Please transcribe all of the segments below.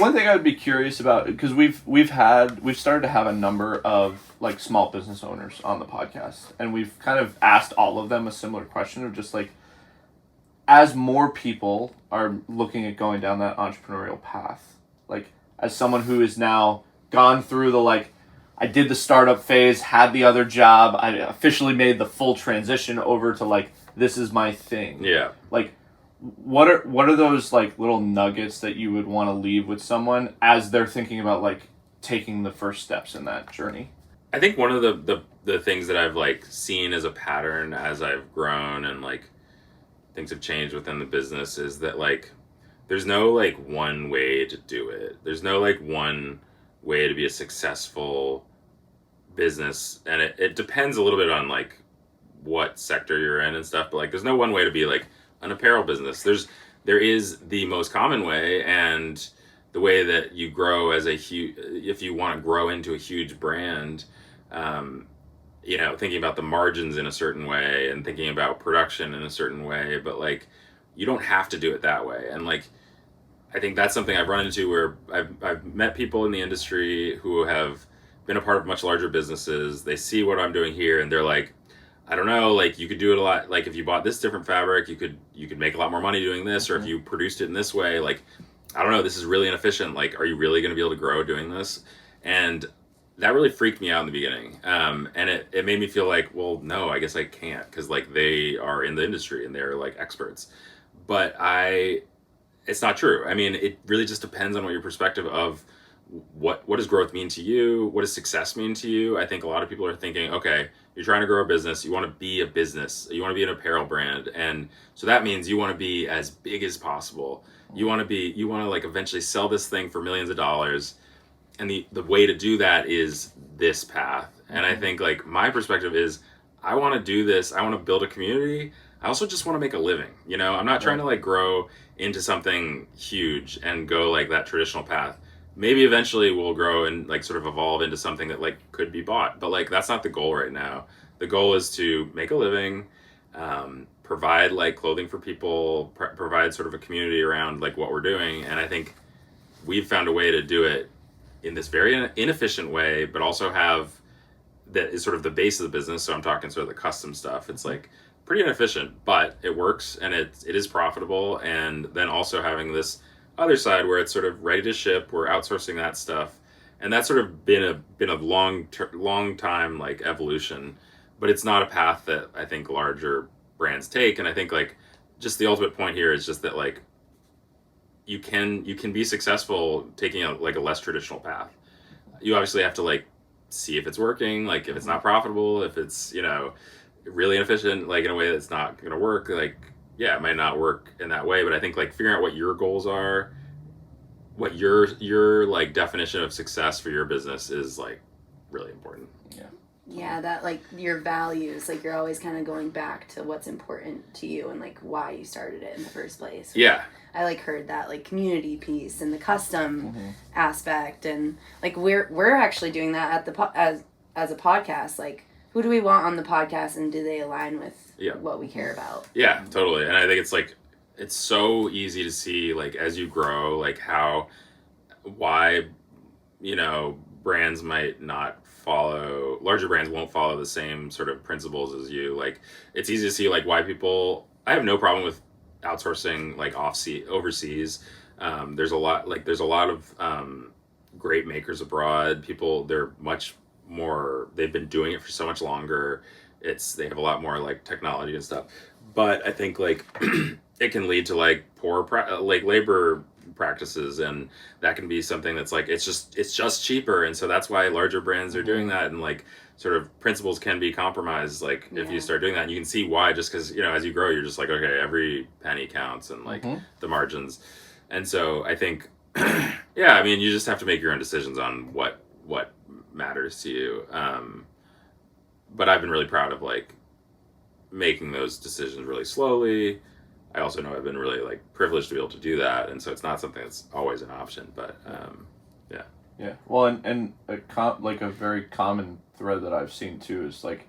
one thing I would be curious about, because we've started to have a number of like small business owners on the podcast, and we've kind of asked all of them a similar question of just like, as more people are looking at going down that entrepreneurial path, like as someone who is now gone through the like, I did the startup phase, had the other job, I officially made the full transition over to like, this is my thing. Yeah. Like, what are those like little nuggets that you would want to leave with someone as they're thinking about like taking the first steps in that journey? I think one of the things that I've like seen as a pattern as I've grown and like things have changed within the business is that like there's no like one way to do it. There's no like one way to be a successful business, and it depends a little bit on like what sector you're in and stuff, but like there's no one way to be like an apparel business. There is the most common way, and the way that you grow as if you want to grow into a huge brand, thinking about the margins in a certain way and thinking about production in a certain way, but like you don't have to do it that way. And like I think that's something I've run into where I've met people in the industry who have been a part of much larger businesses. They see what I'm doing here and they're like, I don't know, like you could do it a lot. Like if you bought this different fabric, you could make a lot more money doing this, or if you produced it in this way, like, I don't know, this is really inefficient. Like, are you really going to be able to grow doing this? And that really freaked me out in the beginning. And it made me feel like, well, no, I guess I can't, because like they are in the industry and they're like experts. But it's not true. I mean, it really just depends on what your perspective of what does growth mean to you? What does success mean to you? I think a lot of people are thinking, okay, you're trying to grow a business. You want to be a business. You want to be an apparel brand. And so that means you want to be as big as possible. You want to like eventually sell this thing for millions of dollars. And the way to do that is this path. And I think like my perspective is I want to do this. I want to build a community. I also just want to make a living. I'm not trying to like grow into something huge and go like that traditional path. Maybe eventually we'll grow and like sort of evolve into something that like could be bought, but like that's not the goal right now. The goal is to make a living, provide like clothing for people, provide sort of a community around like what we're doing. And I think we've found a way to do it in this very inefficient way, but also have that is sort of the base of the business. So I'm talking sort of the custom stuff. It's like pretty inefficient, but it works and it is profitable. And then also having this other side where it's sort of ready to ship, we're outsourcing that stuff, and that's sort of been a long time like evolution, but it's not a path that I think larger brands take. And I think like just the ultimate point here is just that like you can be successful taking a less traditional path. You obviously have to like see if it's working, like if it's not profitable, if it's really inefficient, like in a way that's not going to work, like yeah, it might not work in that way, but I think like figuring out what your goals are, what your like definition of success for your business is like really important. Yeah, that like your values, like you're always kind of going back to what's important to you and like why you started it in the first place. Yeah. I like heard that like community piece and the custom aspect, and like we're actually doing that at the as a podcast. Like, who do we want on the podcast, and do they align with what we care about? Yeah, totally. And I think it's like it's so easy to see like as you grow, like why brands might not follow, larger brands won't follow the same sort of principles as you. Like it's easy to see like why people, I have no problem with outsourcing like overseas. There's a lot of great makers abroad. People, they're much more, they've been doing it for so much longer. They have a lot more like technology and stuff. But I think like it can lead to like poor labor practices, and that can be something that's like it's just cheaper, and so that's why larger brands are doing that, and like sort of principles can be compromised like if you start doing that, and you can see why, just because as you grow you're just like, okay, every penny counts, and like the margins. And so I think I mean you just have to make your own decisions on what matters to you, but I've been really proud of like making those decisions really slowly. I also know I've been really like privileged to be able to do that, and so it's not something that's always an option. But yeah. Well, and a very common thread that I've seen too is like,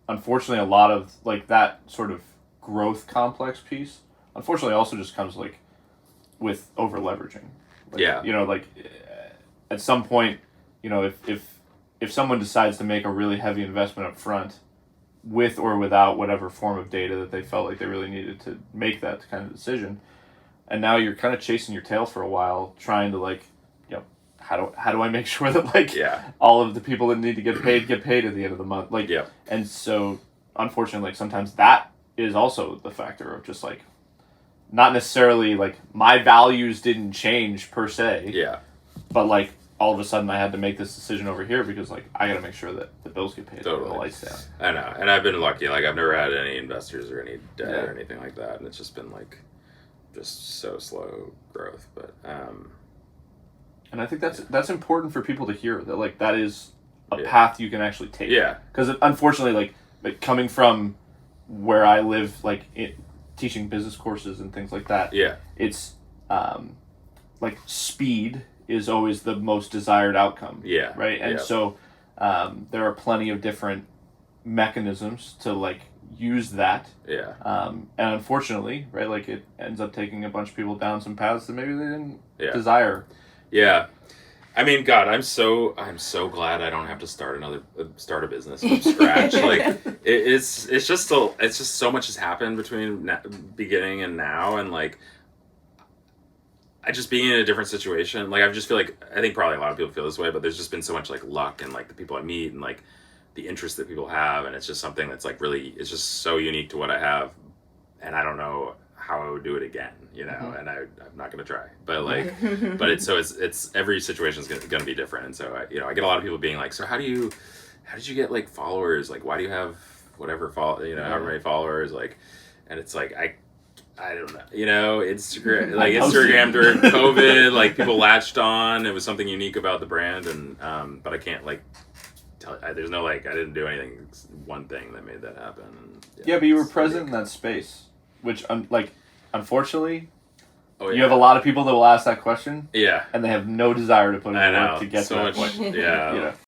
unfortunately, a lot of like that sort of growth complex piece, unfortunately, also just comes like with over leveraging, Like, Yeah. You know, like at some point, you know, if someone decides to make a really heavy investment up front, with or without whatever form of data that they felt like they really needed to make that kind of decision, and now you're kind of chasing your tail for a while, trying to like, you know, how do I make sure that like all of the people that need to get paid at the end of the month, like, and so unfortunately, like sometimes that is also the factor of just like, not necessarily like my values didn't change per se, but like all of a sudden I had to make this decision over here because like I got to make sure that the bills get paid, totally. And the lights down. I know, and I've been lucky. Like I've never had any investors or any debt or anything like that, and it's just been like just so slow growth. But and I think that's important for people to hear, that like that is a path you can actually take. Yeah, because unfortunately, like coming from where I live, like teaching business courses and things like that. Yeah, it's like speed is always the most desired outcome. Yeah. Right. And so there are plenty of different mechanisms to like use that. Yeah. And unfortunately, right, like it ends up taking a bunch of people down some paths that maybe they didn't desire. Yeah. I mean, God, I'm so glad I don't have to start a business from scratch. Like it's just so much has happened between beginning and now, and like I just being in a different situation. Like I just feel like, I think probably a lot of people feel this way, but there's just been so much like luck and like the people I meet and like the interest that people have, and it's just something that's like really, it's just so unique to what I have, and I don't know how I would do it again, you know, and I'm not going to try, but like, but it's every situation is going to be different. And so I get a lot of people being like, so how did you get like followers? Like, why do you have whatever however many followers? Like, and it's like, I don't know, Instagram during COVID, like people latched on, it was something unique about the brand. And, but I can't like there's no, like, I didn't do anything, one thing that made that happen. And, but you were present in that space. Which, unfortunately, you have a lot of people that will ask that question. Yeah. And they have no desire to put in work to get to that point. Yeah.